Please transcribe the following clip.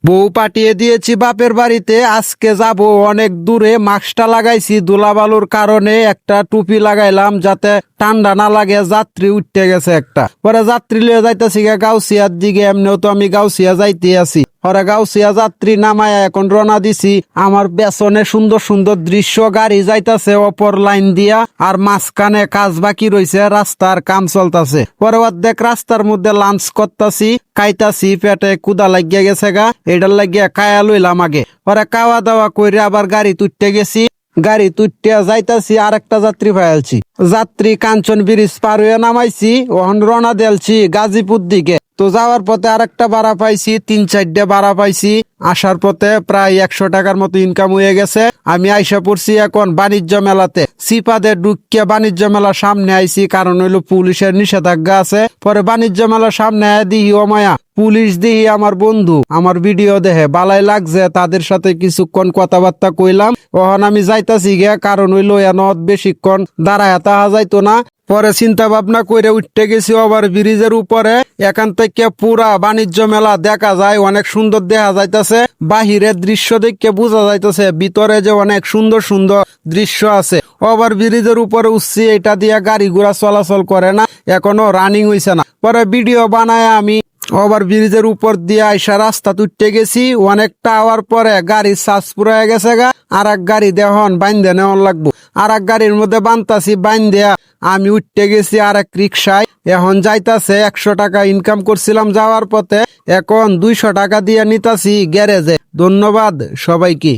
বউ পাঠিয়ে দিয়েছি বাপের বাড়িতে। আজকে যাব অনেক দূরে। মাস্কটা লাগাইছি ধুলাবালুর কারণে, একটা টুপি লাগাইলাম যাতে ঠান্ডা না লাগে। যাত্রী উঠতে গেছে একটা, পরে যাত্রী লিয়ে যাইতেছি গাউসিয়ার দিকে। এমনিও তো আমি গাউসিয়া যাইতে আছি। পরে গাউসিয়া যাত্রী নামায় এখন রওনা দিছি। আমার পেছনে সুন্দর সুন্দর দৃশ্য, গাড়ি যাইতাছে অপর লাইন দিয়া, আর মাঝখানে কাজ বাকি রয়েছে, রাস্তার কাম চলতেছে। পরে অর্ধেক রাস্তার মধ্যে লাঞ্চ করতাছি, খাইতাছি, পেটে কুদা লাগিয়া গেছে গা, এটার লাগিয়া খায়া লইলাম আগে। পরে খাওয়া দাওয়া করে আবার গাড়ি তুলতে গেছি। গাড়ি তুইটা যাইতাছি, আর একটা যাত্রী পাইছি। যাত্রী কাঞ্চন ব্রিজ পার হয়ে নামাইছি, ওখান রওনা দিয়েছি গাজীপুর দিকে। তো যাওয়ার পথে আরেকটা ভাড়া পাইছি, 3-4টা ভাড়া পাইছি। আসার পথে প্রায় 100 টাকার মতো ইনকাম হয়ে গেছে। আমি আইসা পড়ছি এখন বাণিজ্য মেলাতে। সিপাদের ঢুকিয়া বাণিজ্য মেলার সামনে আইছি, কারণ হইলো পুলিশের নিষেধাজ্ঞা আছে। পরে বাণিজ্য মেলার সামনে দিহি অমায়া পুলিশ, দিহি আমার বন্ধু আমার ভিডিও দেখে বালাই লাগছে, তাদের সাথে কিছুক্ষণ কথাবার্তা কইলাম। ওখানে আমি যাইতাছি গিয়া, কারণ হইলো এনত বেশিক্ষণ দাঁড়ায় তাহা যাইতো না। পরে চিন্তা ভাবনা করে উঠতে গেছি ওভার ব্রিজের উপরে। এখান থেকে পুরা বাণিজ্য মেলা দেখা যায়, অনেক সুন্দর দেখা যাইতেছে। বাহিরের দৃশ্য দেখে বোঝা যাইতেছে ভিতরে যে অনেক সুন্দর সুন্দর দৃশ্য আছে। ওভার ব্রিজের উপরে উঠছি, এটা দিয়ে গাড়ি ঘোড়া চলাচল করে না, এখনো রানিং হইছে না। পরে ভিডিও বানায় আমি ওভার ব্রিজের উপর দিয়ে আইসা রাস্তা তুলতে গেছি। অনেকটা আওয়ার পরে গাড়ির শ্বাস পুরাই গেছে গা, আর এক গাড়ি দেহন বাইন্ধে নেওয়ার লাগবো। আর এক গাড়ির মধ্যে বানতাছি, বাইন্ধেয়া আমি উঠতে গেছি আর এক রিক্সায়। এখন যাইতাছে 100 টাকা ইনকাম করছিলাম যাওয়ার পথে, এখন 200 টাকা দিয়ে নিতাছি গ্যারেজে। ধন্যবাদ সবাইকে।